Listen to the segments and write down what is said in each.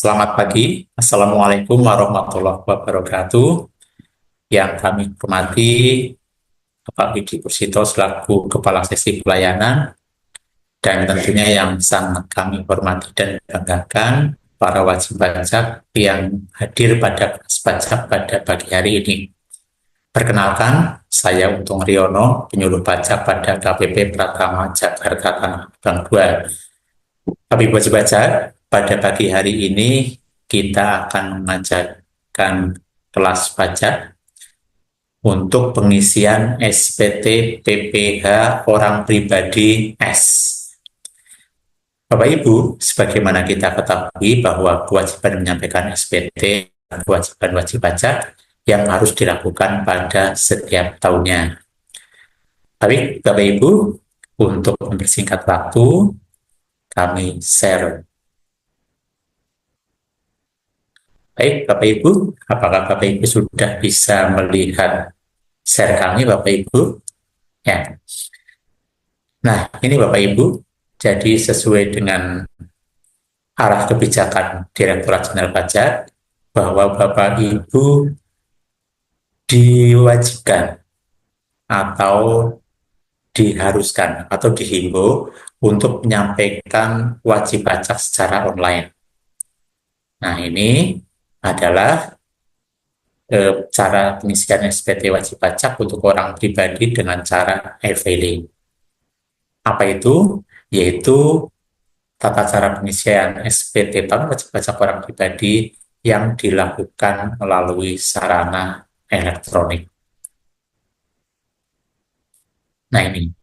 Selamat pagi, Assalamualaikum warahmatullahi wabarakatuh. Yang kami hormati Bapak Widi Pursito selaku Kepala Seksi Pelayanan, dan tentunya yang sangat kami hormati dan banggakan para wajib pajak yang hadir pada kelas pajak pada pagi hari ini. Perkenalkan, saya Untung Riono, penyuluh pajak pada KPP Pratama Jakarta Tanah Abang 2. Tapi wajib pajak, pada pagi hari ini kita akan mengajarkan kelas pajak untuk pengisian SPT PPh orang pribadi S. Bapak Ibu, sebagaimana kita ketahui bahwa kewajiban menyampaikan SPT adalah kewajiban wajib pajak yang harus dilakukan pada setiap tahunnya. Baik, Bapak Ibu, untuk mempersingkat waktu, kami share. Baik, Bapak Ibu, apakah Bapak Ibu sudah bisa melihat share kami, Bapak Ibu? Ya. Nah, ini Bapak Ibu, jadi sesuai dengan arah kebijakan Direktorat Jenderal Pajak, bahwa Bapak Ibu diwajibkan atau diharuskan atau dihimbau untuk menyampaikan wajib pajak secara online. Nah, ini adalah cara pengisian SPT wajib pajak untuk orang pribadi dengan cara e-filing. Apa itu? Yaitu tata cara pengisian SPT tahun wajib pajak orang pribadi yang dilakukan melalui sarana elektronik. Nah, ini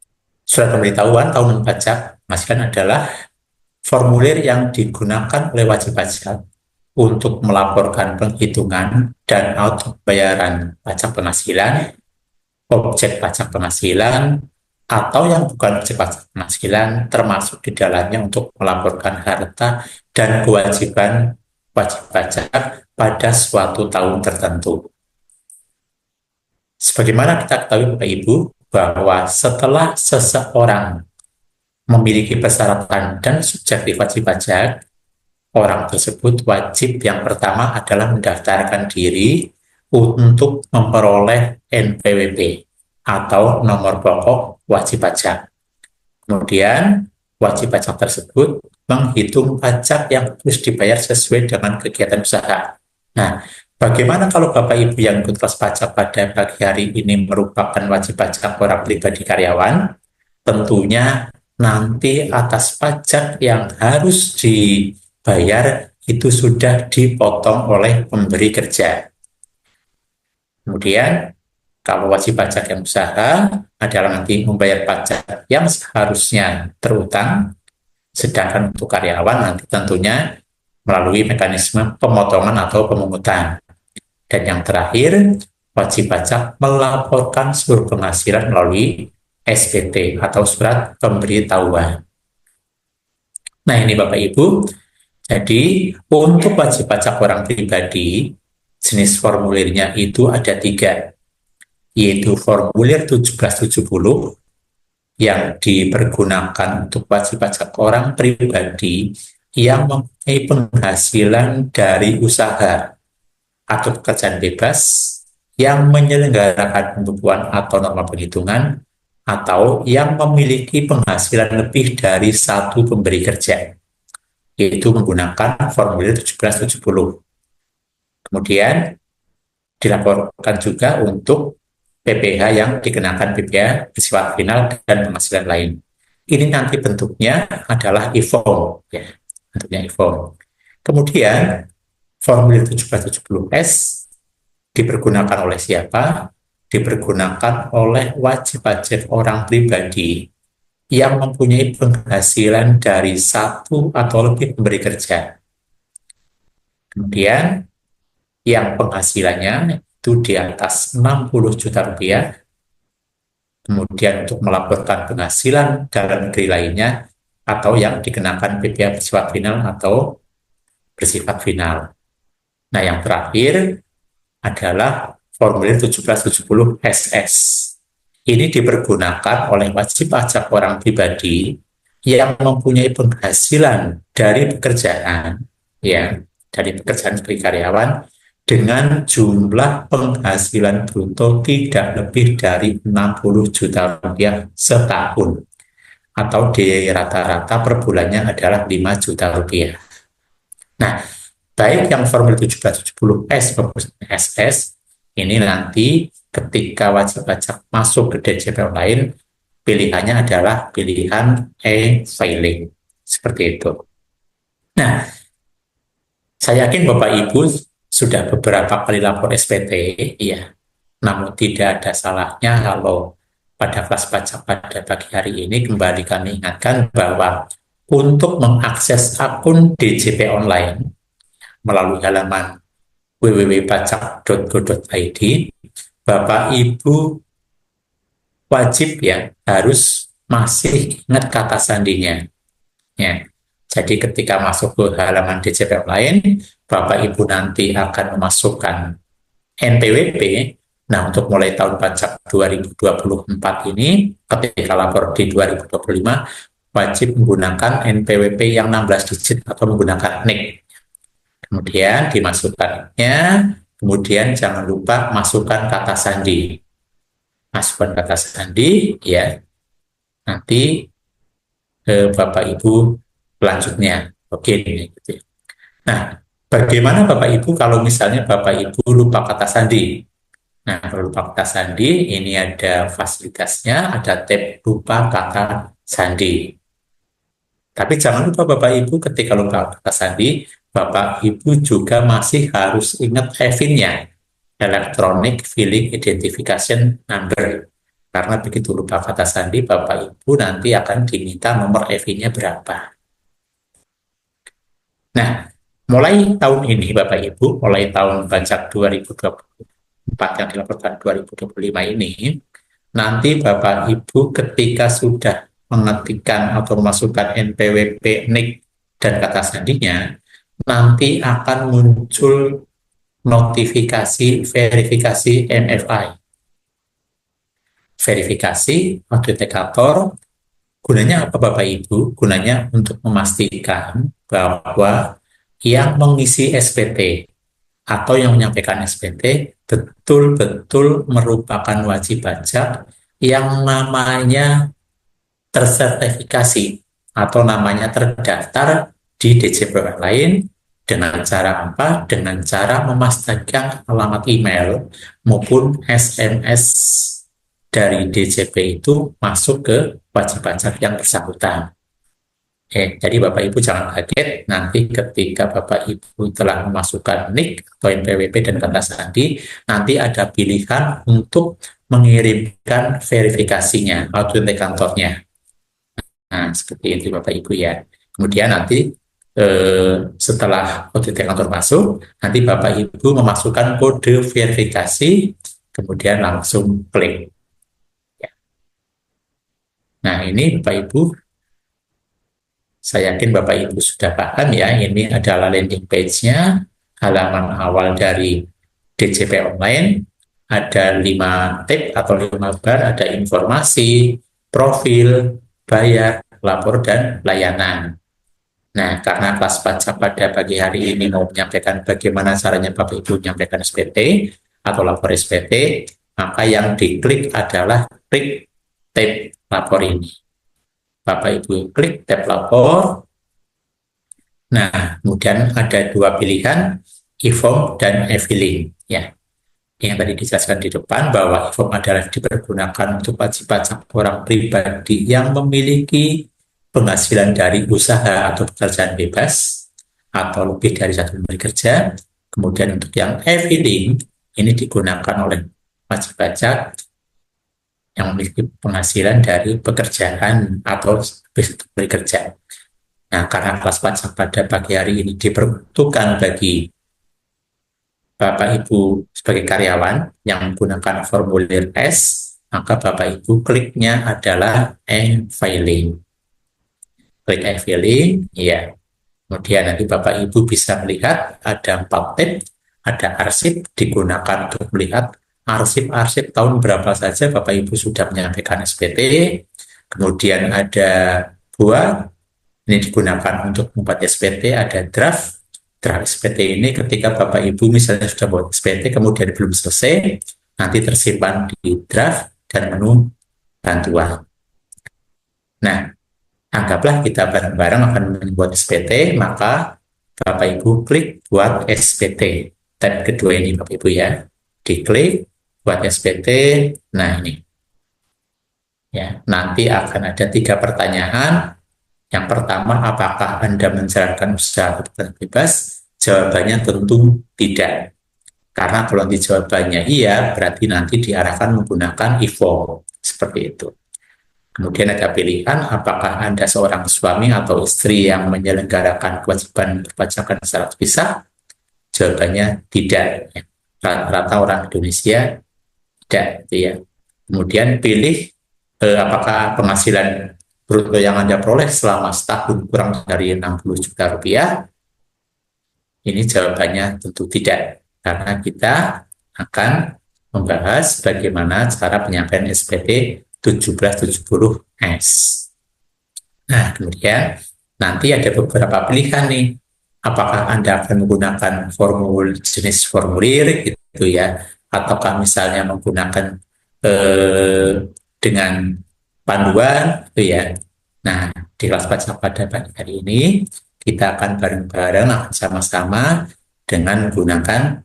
surat pemberitahuan tahunan pajak masukan adalah formulir yang digunakan oleh wajib pajak untuk melaporkan penghitungan dan auto bayaran pajak penghasilan, objek pajak penghasilan, atau yang bukan objek pajak penghasilan, termasuk di dalamnya untuk melaporkan harta dan kewajiban wajib pajak pada suatu tahun tertentu. Sebagaimana kita ketahui Bapak Ibu, bahwa setelah seseorang memiliki persyaratan dan subjektif wajib pajak, orang tersebut wajib yang pertama adalah mendaftarkan diri untuk memperoleh NPWP atau nomor pokok wajib pajak. Kemudian, wajib pajak tersebut menghitung pajak yang harus dibayar sesuai dengan kegiatan usaha. Nah, bagaimana kalau Bapak Ibu yang ikut kelas pajak pada pagi hari ini merupakan wajib pajak orang pribadi karyawan? Tentunya nanti atas pajak yang harus dibayar itu sudah dipotong oleh pemberi kerja. Kemudian, kalau wajib pajak yang usaha adalah nanti membayar pajak yang seharusnya terutang, sedangkan untuk karyawan nanti tentunya melalui mekanisme pemotongan atau pemungutan. Dan yang terakhir, wajib pajak melaporkan seluruh penghasilan melalui SPT atau surat pemberitahuan. Nah, ini Bapak Ibu, jadi untuk wajib pajak orang pribadi, jenis formulirnya itu ada 3, yaitu formulir 1770 yang dipergunakan untuk wajib pajak orang pribadi yang mempunyai penghasilan dari usaha atau pekerjaan bebas yang menyelenggarakan pembukuan atau norma penghitungan atau yang memiliki penghasilan lebih dari satu pemberi kerja, yaitu menggunakan formulir 1770. Kemudian dilaporkan juga untuk PPh yang dikenakan PPh bersifat final dan penghasilan lain. Ini nanti bentuknya adalah e-form, ya, bentuknya e-form. Kemudian formulir 1770S dipergunakan oleh siapa? Dipergunakan oleh wajib pajak orang pribadi yang mempunyai penghasilan dari satu atau lebih pemberi kerja. Kemudian yang penghasilannya itu di atas 60 juta rupiah. Kemudian untuk melaporkan penghasilan dalam negeri lainnya atau yang dikenakan PPh bersifat final atau bersifat final. Nah, yang terakhir adalah formulir 1770 SS. Ini dipergunakan oleh wajib pajak orang pribadi yang mempunyai penghasilan dari pekerjaan, ya, dari pekerjaan sebagai karyawan dengan jumlah penghasilan bruto tidak lebih dari 60 juta rupiah setahun, atau di rata-rata per bulannya adalah 5 juta rupiah. Nah, baik yang formulir 1770S maupun SS, ini nanti ketika wajib pajak masuk ke DJP online, pilihannya adalah pilihan e-filing. Seperti itu. Nah, saya yakin Bapak Ibu sudah beberapa kali lapor SPT, ya. Namun tidak ada salahnya kalau pada kelas pajak pada pagi hari ini kembali kami ingatkan bahwa untuk mengakses akun DJP online melalui halaman www.pajak.go.id, Bapak Ibu wajib ya harus masih ingat kata sandinya. Ya. Jadi ketika masuk ke halaman DJP online, Bapak Ibu nanti akan memasukkan NPWP. Nah, untuk mulai tahun pajak 2024 ini, ketika lapor di 2025, wajib menggunakan NPWP yang 16 digit atau menggunakan NIK. Kemudian dimasukkannya, kemudian jangan lupa masukkan kata sandi. Masukkan kata sandi, ya. Nanti Bapak Ibu selanjutnya. Oke, gitu. Nah, bagaimana Bapak Ibu kalau misalnya Bapak Ibu lupa kata sandi? Nah, kalau lupa kata sandi, ini ada fasilitasnya, ada tab lupa kata sandi. Tapi jangan lupa Bapak Ibu ketika lupa kata sandi, Bapak Ibu juga masih harus ingat EFIN-nya, Electronic Filing Identification Number. Karena begitu lupa kata sandi, Bapak Ibu nanti akan diminta nomor EFIN-nya berapa. Nah, mulai tahun ini Bapak Ibu, mulai tahun pajak 2024 yang dilaporkan 2025 ini, nanti Bapak Ibu ketika sudah mengetikkan atau memasukkan NPWP, NIK, dan kata sandinya, nanti akan muncul notifikasi verifikasi MFI. Verifikasi autentikator, gunanya apa Bapak Ibu? Gunanya untuk memastikan bahwa yang mengisi SPT atau yang menyampaikan SPT betul-betul merupakan wajib pajak yang namanya tersertifikasi atau namanya terdaftar di DJP lain. Dengan cara apa? Dengan cara memastikan alamat email maupun SMS dari DJP itu masuk ke wajib pajak yang bersangkutan. Jadi Bapak Ibu jangan kaget nanti ketika Bapak Ibu telah memasukkan NIK atau NPWP dan kata sandi, nanti ada pilihan untuk mengirimkan verifikasinya, autentikatornya. Nah, seperti itu Bapak Ibu ya. Kemudian nanti setelah autentikator masuk, nanti Bapak Ibu memasukkan kode verifikasi, kemudian langsung klik. Nah, ini Bapak Ibu, saya yakin Bapak Ibu sudah paham ya, ini adalah landing page-nya, halaman awal dari DJP online, ada 5 tab atau 5 bar, ada informasi, profil, bayar, lapor, dan layanan. Nah, karena kelas pajak pada pagi hari ini mau menyampaikan bagaimana caranya Bapak Ibu menyampaikan SPT atau lapor SPT, maka yang diklik adalah klik tab lapor ini. Bapak Ibu klik tab lapor. Nah, kemudian ada 2 pilihan, e-form dan e-filing. Ya, yang tadi dijelaskan di depan bahwa e-form adalah dipergunakan untuk wajib pajak orang pribadi yang memiliki penghasilan dari usaha atau pekerjaan bebas atau lebih dari 1 hari kerja. Kemudian untuk yang e-filing ini digunakan oleh wajib pajak yang memiliki penghasilan dari pekerjaan atau lebih dari 1 hari kerja. Nah, karena kelas pajak pada pagi hari ini diperuntukkan bagi Bapak Ibu sebagai karyawan yang menggunakan formulir S, maka Bapak Ibu kliknya adalah e-filing. Klik e-filing, ya. Kemudian nanti Bapak Ibu bisa melihat ada 4 tab, ada arsip digunakan untuk melihat arsip-arsip tahun berapa saja Bapak Ibu sudah menyampaikan SPT. Kemudian ada buah, ini digunakan untuk membuat SPT, ada draft, draft SPT ini ketika Bapak Ibu misalnya sudah buat SPT kemudian belum selesai, nanti tersimpan di draft dan menu bantuan. Nah, anggaplah kita bareng-bareng akan membuat SPT, maka Bapak Ibu klik buat SPT. Tab kedua ini Bapak Ibu ya, diklik buat SPT. Nah ini, ya nanti akan ada 3 pertanyaan. Yang pertama, apakah Anda menjalankan usaha kebebasan bebas? Jawabannya tentu tidak. Karena kalau nanti jawabannya iya, berarti nanti diarahkan menggunakan e-form. Seperti itu. Kemudian ada pilihan, apakah Anda seorang suami atau istri yang menyelenggarakan kewajiban perpajakan secara terpisah? Jawabannya tidak. Rata-rata orang Indonesia tidak. Gitu ya. Kemudian pilih apakah penghasilan bruto yang Anda peroleh selama setahun kurang dari 60 juta rupiah? Ini jawabannya tentu tidak, karena kita akan membahas bagaimana cara penyampaian SPT 1770S. Nah, kemudian nanti ada beberapa pilihan nih. Apakah Anda akan menggunakan jenis formulir gitu ya, ataukah misalnya menggunakan dengan panduan gitu ya. Nah, di kelas baca pada pagi hari ini kita akan bareng-bareng akan sama-sama dengan menggunakan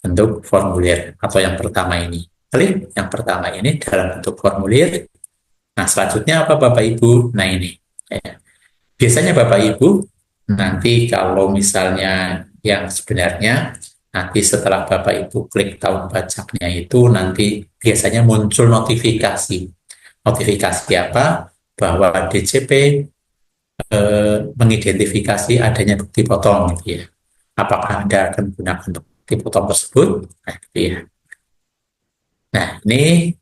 bentuk formulir atau yang pertama ini. Klik yang pertama ini dalam bentuk formulir. Nah, selanjutnya apa Bapak Ibu? Nah, ini. Ya. Biasanya Bapak Ibu, nanti kalau misalnya yang sebenarnya, nanti setelah Bapak Ibu klik tahun pajaknya itu, nanti biasanya muncul notifikasi. Notifikasi apa? Bahwa DJP mengidentifikasi adanya bukti potong gitu ya. Apakah Anda akan menggunakan bukti potong tersebut? Nah, gitu ya. Nah, ini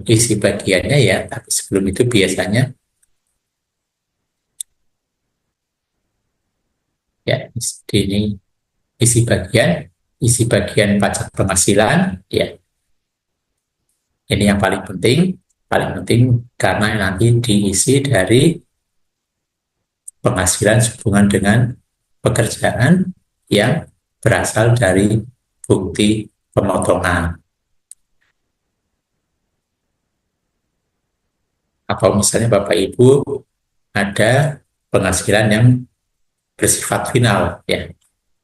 isi bagiannya ya, tapi sebelum itu biasanya ya ini isi bagian pajak penghasilan ya. Ini yang paling penting karena nanti diisi dari penghasilan sehubungan dengan pekerjaan yang berasal dari bukti pemotongan. Atau misalnya Bapak Ibu ada penghasilan yang bersifat final ya.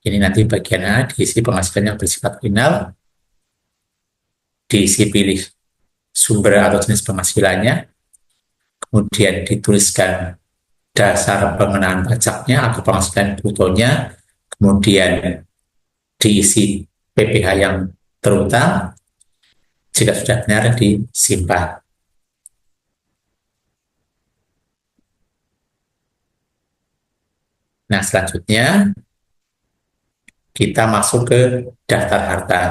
Ini nanti bagian A diisi penghasilan yang bersifat final, diisi pilih sumber atau jenis penghasilannya, kemudian dituliskan dasar pengenaan pajaknya atau penghasilan brutonya, kemudian diisi PPh yang terutang, jika sudah benar disimpan. Nah, selanjutnya kita masuk ke daftar harta.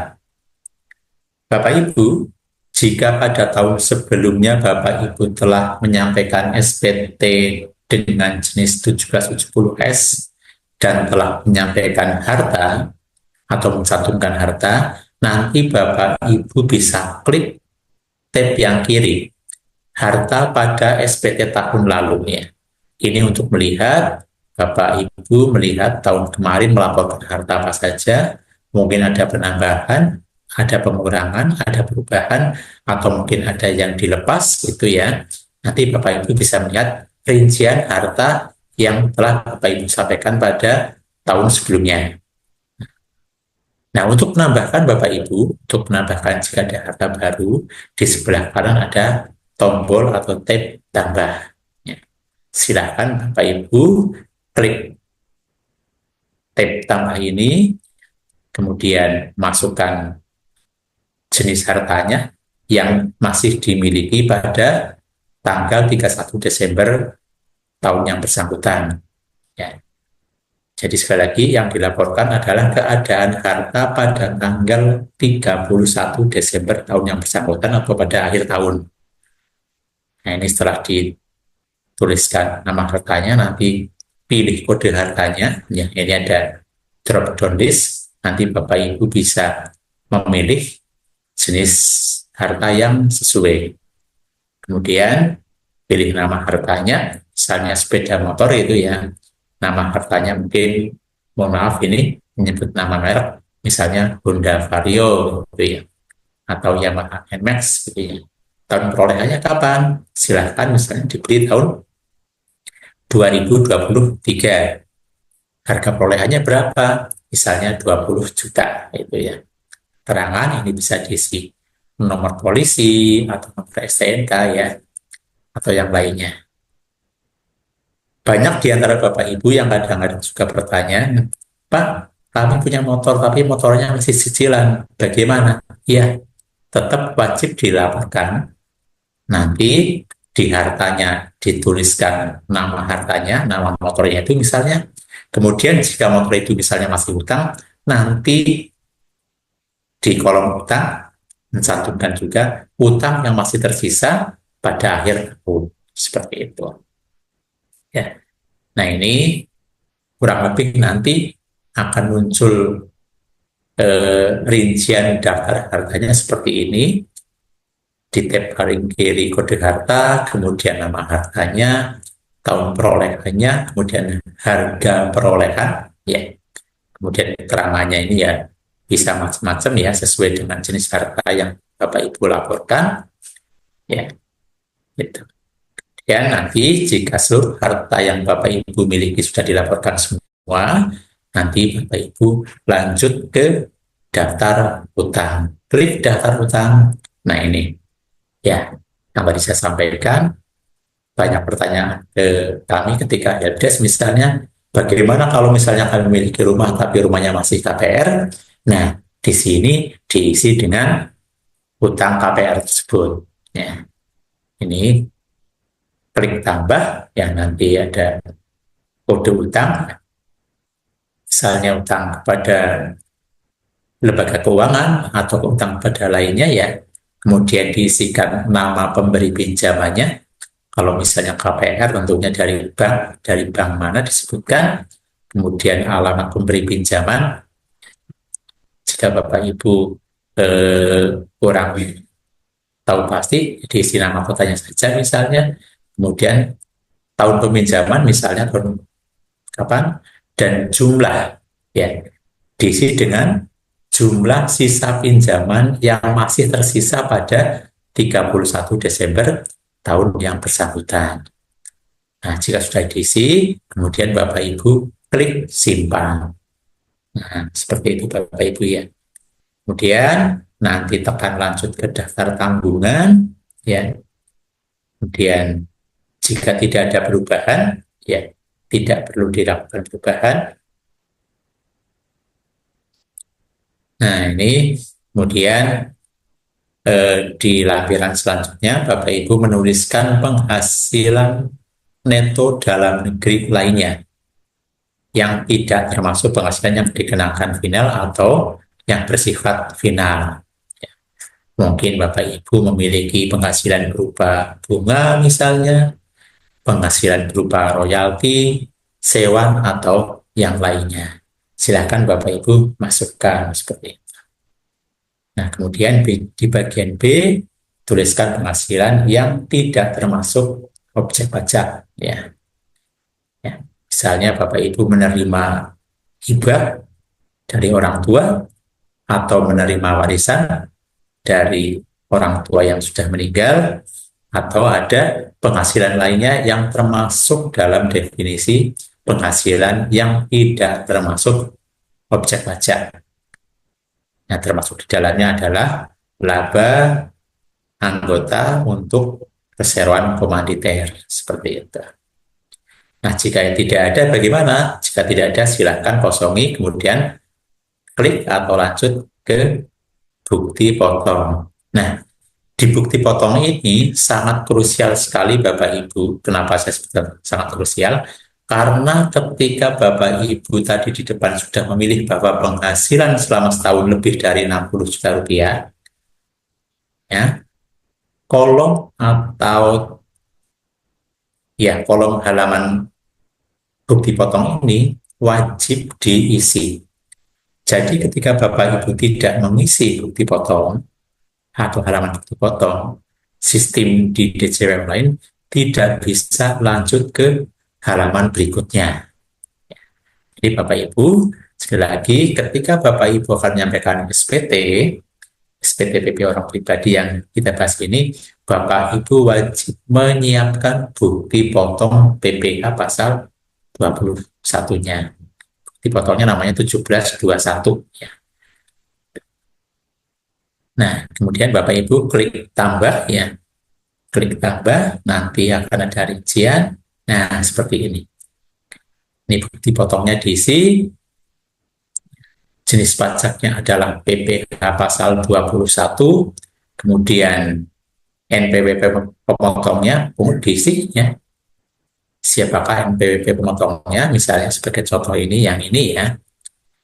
Bapak Ibu, jika pada tahun sebelumnya Bapak Ibu telah menyampaikan SPT dengan jenis 1770S dan telah menyampaikan harta atau mencantumkan harta, nanti Bapak Ibu bisa klik tab yang kiri, harta pada SPT tahun lalu ya. Ini untuk melihat Bapak Ibu melihat tahun kemarin melaporkan harta apa saja, mungkin ada penambahan, ada pengurangan, ada perubahan, atau mungkin ada yang dilepas gitu ya. Nanti Bapak Ibu bisa melihat rincian harta yang telah Bapak Ibu sampaikan pada tahun sebelumnya. Nah, untuk menambahkan Bapak Ibu, untuk menambahkan jika ada harta baru, di sebelah kanan ada tombol atau tab tambah. Ya. Silakan Bapak Ibu klik tab tambah ini, kemudian masukkan jenis hartanya yang masih dimiliki pada tanggal 31 Desember tahun yang bersangkutan. Ya. Jadi sekali lagi yang dilaporkan adalah keadaan harta pada tanggal 31 Desember tahun yang bersangkutan atau pada akhir tahun. Nah, ini setelah dituliskan nama hartanya, nanti pilih kode hartanya. Ya, ini ada drop down list. Nanti Bapak Ibu bisa memilih jenis harta yang sesuai. Kemudian pilih nama hartanya, misalnya sepeda motor itu ya. Nama hartanya mungkin mohon maaf ini menyebut nama merek, misalnya Honda Vario gitu ya, atau Yamaha NMAX gitu ya. Tahun perolehannya kapan? Silahkan misalnya diberi tahun 2023. Harga perolehannya berapa? Misalnya 20 juta gitu ya. Terangan ini bisa diisi nomor polisi atau nomor STNK ya, atau yang lainnya. Banyak di antara Bapak Ibu yang kadang-kadang juga bertanya, Pak, kami punya motor tapi motornya masih cicilan. Bagaimana? Ya, tetap wajib dilaporkan. Nanti di hartanya dituliskan nama hartanya, nama motornya itu misalnya. Kemudian jika motor itu misalnya masih hutang, nanti di kolom utang mencantumkan juga utang yang masih tersisa pada akhir tahun. Seperti itu. Ya. Nah, ini kurang lebih nanti akan muncul rincian daftar harganya seperti ini. Di tab paling kiri kode harta, kemudian nama hartanya, tahun perolehannya, kemudian harga perolehan, ya. Kemudian keterangannya ini ya bisa macam-macam ya, sesuai dengan jenis harta yang Bapak Ibu laporkan, ya. Gitu. Dan nanti jika seluruh harta yang Bapak Ibu miliki sudah dilaporkan semua, nanti Bapak Ibu lanjut ke daftar utang. Klik daftar utang. Nah, ini ya, yang tadi saya sampaikan, banyak pertanyaan ke kami ketika helpdesk misalnya, bagaimana kalau misalnya kami memiliki rumah tapi rumahnya masih KPR? Nah, di sini diisi dengan utang KPR tersebut. Ya, ini klik tambah, yang nanti ada kode utang, misalnya utang kepada lembaga keuangan atau utang pada lainnya ya, kemudian diisikan nama pemberi pinjamannya. Kalau misalnya KPR tentunya dari bank mana disebutkan, kemudian alamat pemberi pinjaman. Jika Bapak Ibu kurang tahu pasti, diisi nama kotanya saja misalnya, kemudian tahun peminjaman misalnya tahun kapan, dan jumlah ya, diisi dengan jumlah sisa pinjaman yang masih tersisa pada 31 Desember tahun yang bersangkutan. Nah, jika sudah diisi, kemudian Bapak Ibu klik simpan. Nah, seperti itu Bapak Ibu ya. Kemudian nanti tekan lanjut ke daftar tanggungan ya. Kemudian jika tidak ada perubahan ya, tidak perlu dilakukan perubahan. Nah, ini kemudian di lampiran selanjutnya Bapak Ibu menuliskan penghasilan neto dalam negeri lainnya yang tidak termasuk penghasilan yang dikenakan final atau yang bersifat final. Mungkin Bapak Ibu memiliki penghasilan berupa bunga misalnya, penghasilan berupa royalti, sewa, atau yang lainnya. Silakan Bapak Ibu masukkan seperti itu. Nah, kemudian di bagian B, tuliskan penghasilan yang tidak termasuk objek pajak. Ya. Ya. Misalnya Bapak Ibu menerima hibah dari orang tua atau menerima warisan dari orang tua yang sudah meninggal, atau ada penghasilan lainnya yang termasuk dalam definisi penghasilan yang tidak termasuk objek pajak. Nah, termasuk di dalamnya adalah laba anggota untuk perseroan komanditer, seperti itu. Nah, jika tidak ada bagaimana? Jika tidak ada, silakan kosongi, kemudian klik atau lanjut ke bukti potong. Nah, di bukti potong ini sangat krusial sekali Bapak Ibu. Kenapa saya sebutkan sangat krusial? Karena ketika Bapak Ibu tadi di depan sudah memilih bahwa penghasilan selama setahun lebih dari 60 juta rupiah, ya, kolom atau ya kolom halaman bukti potong ini wajib diisi. Jadi ketika Bapak Ibu tidak mengisi bukti potong atau halaman bukti potong, sistem di DJWM lain tidak bisa lanjut ke halaman berikutnya. Jadi Bapak Ibu, sekali lagi ketika Bapak Ibu akan menyampaikan SPT PP orang pribadi yang kita bahas ini, Bapak Ibu wajib menyiapkan bukti potong PPh pasal 21-nya. Bukti potongnya namanya 1721 ya. Nah, kemudian Bapak Ibu klik tambah ya. Klik tambah, nanti akan ada rincian. Nah, seperti ini. Ini bukti potongnya diisi. Jenis pajaknya adalah PPh pasal 21, kemudian NPWP pemotongnya diisi ya. Siapakah NPWP pemotongnya? Misalnya sebagai contoh ini, yang ini ya.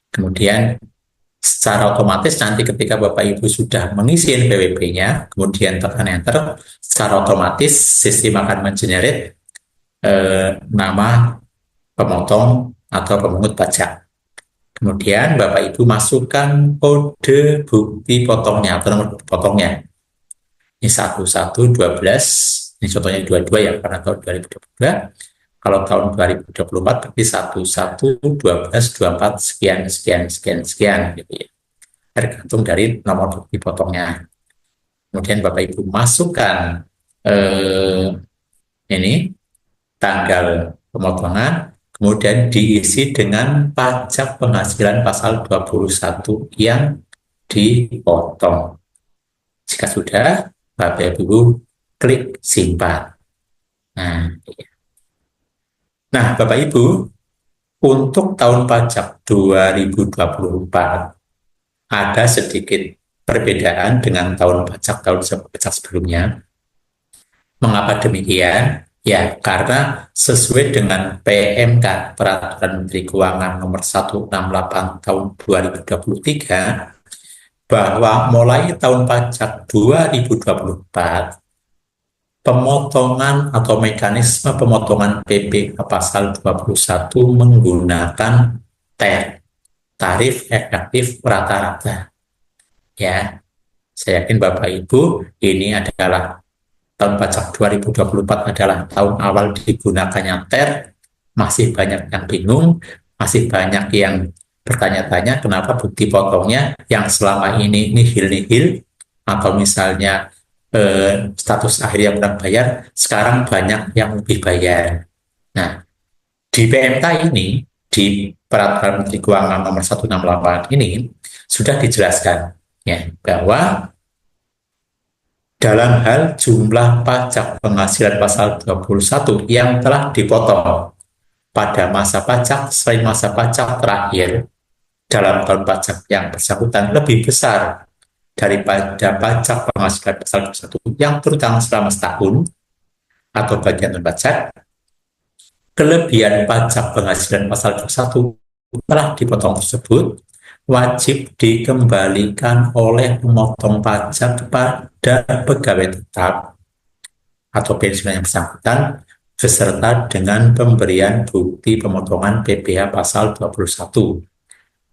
Kemudian secara otomatis nanti ketika Bapak Ibu sudah mengisi NPWP-nya, kemudian tekan enter, secara otomatis sistem akan mengenerate nama pemotong atau pemungut pajak. Kemudian Bapak Ibu masukkan kode bukti potongnya atau nomor bukti potongnya. Ini 1112, ini contohnya 22 ya, karena tahun 2022. Kalau tahun 2024 berarti 111224 sekian gitu ya. Tergantung dari nomor bukti potongnya. Kemudian Bapak Ibu masukkan ini tanggal pemotongan, kemudian diisi dengan pajak penghasilan pasal 21 yang dipotong. Jika sudah, Bapak Ibu klik simpan. Nah, Bapak Ibu, untuk tahun pajak 2024 ada sedikit perbedaan dengan tahun pajak sebelumnya. Mengapa demikian? Ya, karena sesuai dengan PMK Peraturan Menteri Keuangan Nomor 168 Tahun 2023, bahwa mulai tahun pajak 2024, pemotongan atau mekanisme pemotongan PPh pasal 21 menggunakan tarif efektif rata-rata. Ya, saya yakin Bapak Ibu, ini adalah tahun pajak 2024 adalah tahun awal digunakannya TER, masih banyak yang bingung, masih banyak yang bertanya-tanya kenapa bukti potongnya yang selama ini nihil-nihil, atau misalnya status akhir yang belum bayar, sekarang banyak yang lebih bayar. Nah, di PMK ini, di Peraturan Menteri Keuangan Nomor 168 ini, sudah dijelaskan ya, bahwa dalam hal jumlah pajak penghasilan pasal 21 yang telah dipotong pada masa pajak selain masa pajak terakhir dalam tahun pajak yang bersangkutan lebih besar daripada pajak penghasilan pasal 21 yang terutang selama setahun atau bagian non pajak, kelebihan pajak penghasilan pasal 21 telah dipotong tersebut wajib dikembalikan oleh pemotong pajak kepada pegawai tetap atau pensiunan yang bersangkutan beserta dengan pemberian bukti pemotongan PPh pasal 21.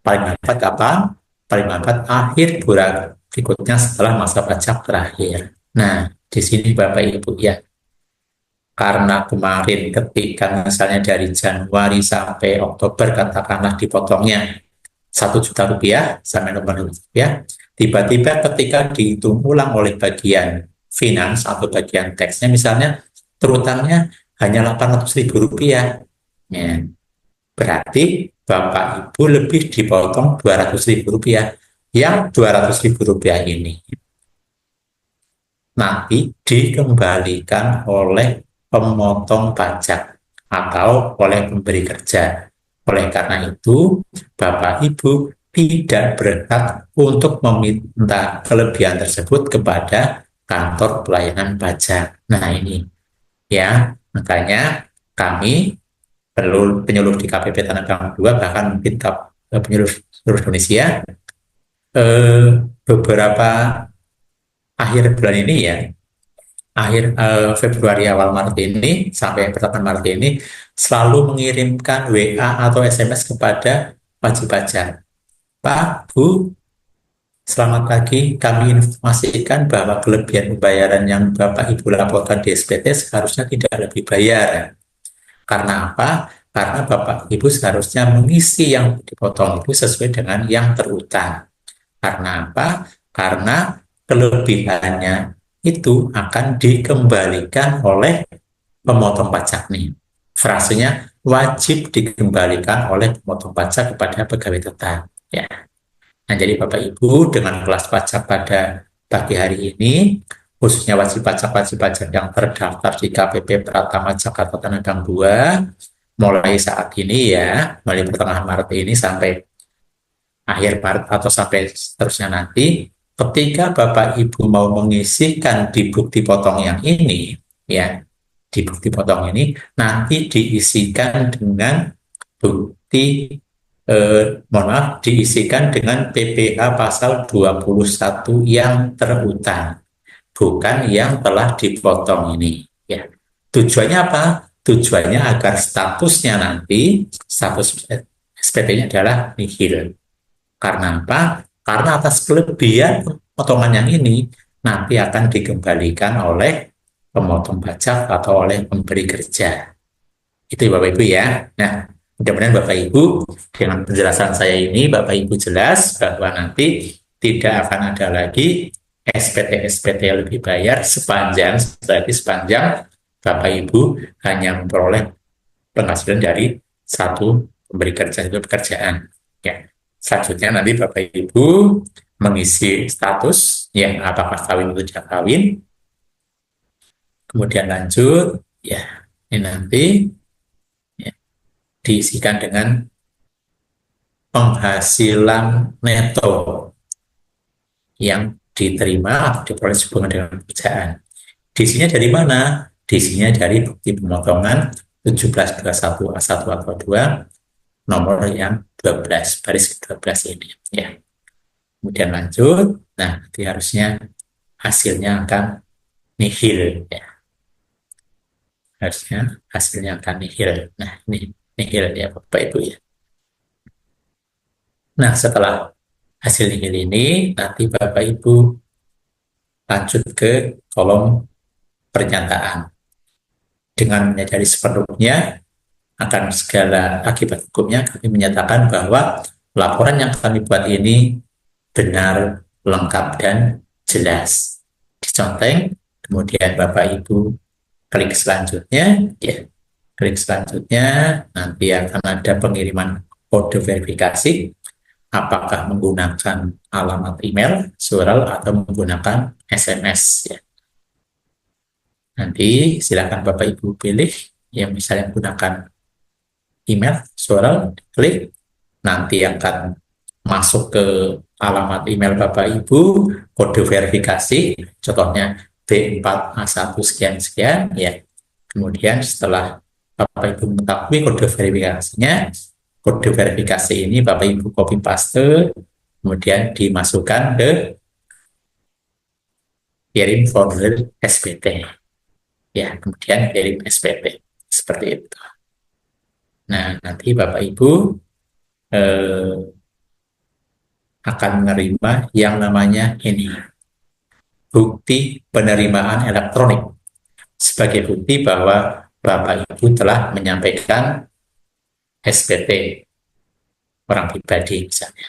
Paling lambat kapan? Paling lambat akhir bulan berikutnya setelah masa pajak terakhir. Nah, di sini Bapak Ibu ya, karena kemarin ketika misalnya dari Januari sampai Oktober katakanlah dipotongnya 1 juta rupiah sampai 6 rupiah, tiba-tiba ketika dihitung ulang oleh bagian finance atau bagian teksnya misalnya terutangnya hanya 800.000 rupiah ya, berarti Bapak Ibu lebih dipotong 200.000 rupiah. Yang 200.000 rupiah ini nanti dikembalikan oleh pemotong pajak atau oleh pemberi kerja. Oleh karena itu, Bapak Ibu tidak berhak untuk meminta kelebihan tersebut kepada kantor pelayanan pajak. Nah ini, ya, makanya kami perlu penyuluh di KPP Tanah Abang 2, bahkan mungkin penyuluh seluruh Indonesia, beberapa akhir bulan ini ya, akhir Februari awal Maret ini sampai pertengahan Maret ini selalu mengirimkan WA atau SMS kepada wajib pajak. Pak, Bu, selamat pagi, kami informasikan bahwa kelebihan pembayaran yang Bapak Ibu laporkan di SPT seharusnya tidak lebih bayar. Karena apa? Karena Bapak Ibu seharusnya mengisi yang dipotong itu sesuai dengan yang terutang. Karena apa? Karena kelebihannya itu akan dikembalikan oleh pemotong pajak nih. Frasenya wajib dikembalikan oleh pemotong pajak kepada pegawai tetap. Ya. Nah, jadi Bapak Ibu dengan kelas pajak pada pagi hari ini, khususnya wajib pajak yang terdaftar di KPP Pratama Jakarta Tanah Abang 2, mulai saat ini ya, mulai pertengahan Maret ini sampai akhir Maret atau sampai seterusnya nanti, ketika Bapak Ibu mau mengisihkan di bukti potong yang ini, ya, di bukti potong ini, nanti diisikan dengan bukti, mohon maaf, diisikan dengan PPh pasal 21 yang terutang, bukan yang telah dipotong ini. Ya. Tujuannya apa? Tujuannya agar statusnya nanti, status SPP-nya adalah nihil. Karena apa? Karena atas kelebihan potongan yang ini nanti akan dikembalikan oleh pemotong pajak atau oleh pemberi kerja. Itu ya Bapak Ibu ya. Nah, mudah-mudahan Bapak Ibu dengan penjelasan saya ini Bapak Ibu jelas bahwa nanti tidak akan ada lagi SPT-SPT yang lebih bayar sepanjang Bapak Ibu hanya memperoleh penghasilan dari satu pemberi kerja itu pekerjaan. Ya. Selanjutnya nanti Bapak Ibu mengisi status ya, apakah kawin atau tidak kawin. Kemudian lanjut ya, ini nanti ya, diisikan dengan penghasilan neto yang diterima atau diperoleh hubungan dengan pekerjaan. Diisinya dari mana? Diisinya dari bukti pemotongan 1721 A1 atau 2 nomor yang 12, baris 12 ini ya. Kemudian lanjut, nah nanti harusnya hasilnya akan nihil ya. Harusnya hasilnya akan nihil. Nah, ini nihil ya Bapak Ibu ya. Nah, setelah hasil nihil ini, nanti Bapak Ibu lanjut ke kolom pernyataan. Dengan menyadari sepenuhnya akan segala akibat hukumnya, kami menyatakan bahwa laporan yang kami buat ini benar, lengkap, dan jelas. Diconteng, kemudian Bapak Ibu klik selanjutnya, ya. Klik selanjutnya, nanti akan ada pengiriman kode verifikasi, apakah menggunakan alamat email, surel, atau menggunakan SMS, ya. Nanti silakan Bapak Ibu pilih yang misalnya menggunakan email, surel, klik, nanti akan masuk ke alamat email Bapak Ibu, kode verifikasi, contohnya B4A1 sekian-sekian, ya. Kemudian setelah Bapak Ibu mengetahui kode verifikasinya, kode verifikasi ini Bapak Ibu copy paste, kemudian dimasukkan ke kirim formulir SPT. Ya, kemudian kirim SPT. Seperti itu. Nah, nanti Bapak Ibu akan menerima yang namanya ini, bukti penerimaan elektronik, sebagai bukti bahwa Bapak Ibu telah menyampaikan SPT orang pribadi misalnya.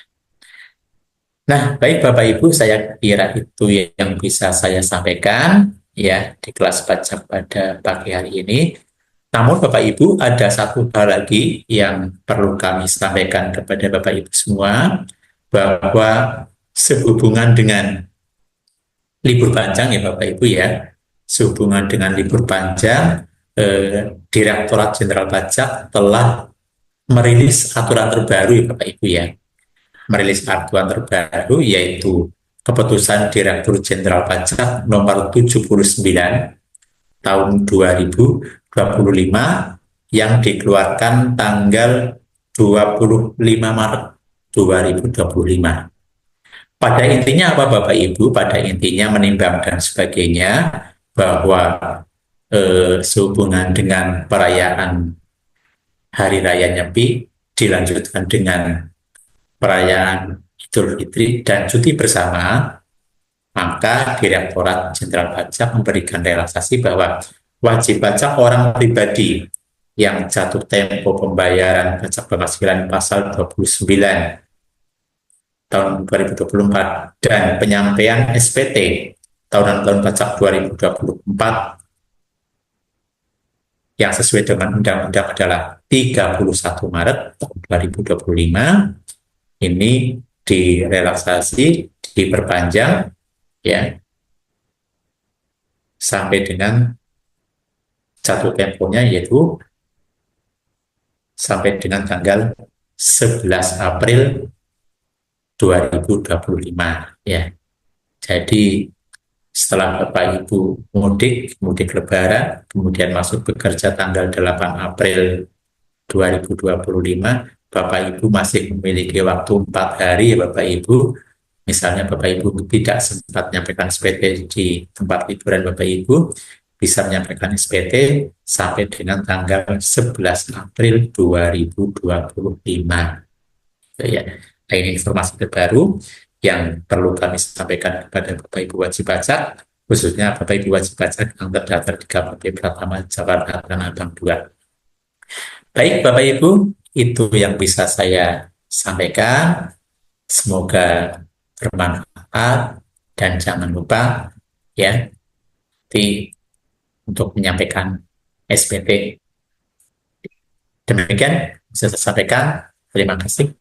Nah, baik Bapak Ibu, saya kira itu yang bisa saya sampaikan ya di kelas pajak pada pagi hari ini. Namun Bapak Ibu, ada satu hal lagi yang perlu kami sampaikan kepada Bapak Ibu semua, bahwa sehubungan dengan libur panjang ya Bapak Ibu ya, sehubungan dengan libur panjang, Direktorat Jenderal Pajak telah merilis aturan terbaru ya Bapak Ibu ya. Merilis aturan terbaru yaitu Keputusan Direktur Jenderal Pajak nomor 79 tahun 2025 yang dikeluarkan tanggal 25 Maret 2025. Pada intinya apa Bapak Ibu? Pada intinya menimbang dan sebagainya, bahwa sehubungan dengan perayaan Hari Raya Nyepi dilanjutkan dengan perayaan Idul Fitri dan cuti bersama, maka Direktorat Jenderal Pajak memberikan relaksasi bahwa wajib pajak orang pribadi yang jatuh tempo pembayaran pajak penghasilan pasal 29 tahun 2024 dan penyampaian SPT tahunan tahun pajak 2024 yang sesuai dengan undang-undang adalah 31 Maret tahun 2025, ini direlaksasi, diperpanjang ya sampai dengan jatuh temponya yaitu sampai dengan tanggal 11 April 2025 ya. Jadi setelah Bapak Ibu mudik Lebaran, kemudian masuk bekerja tanggal 8 April 2025, Bapak Ibu masih memiliki waktu 4 hari ya Bapak Ibu. Misalnya Bapak Ibu tidak sempat menyampaikan SPT di tempat liburan Bapak Ibu, bisa menyampaikan SPT sampai dengan tanggal 11 April 2025. Ya, nah, ini informasi terbaru yang perlu kami sampaikan kepada Bapak Ibu wajib pajak, khususnya Bapak Ibu wajib pajak yang terdaftar di KPP Pratama Jakarta Tanah Abang 2. Baik Bapak Ibu, itu yang bisa saya sampaikan. Semoga bermanfaat dan jangan lupa ya untuk menyampaikan SPT. Demikian bisa saya sampaikan. Terima kasih.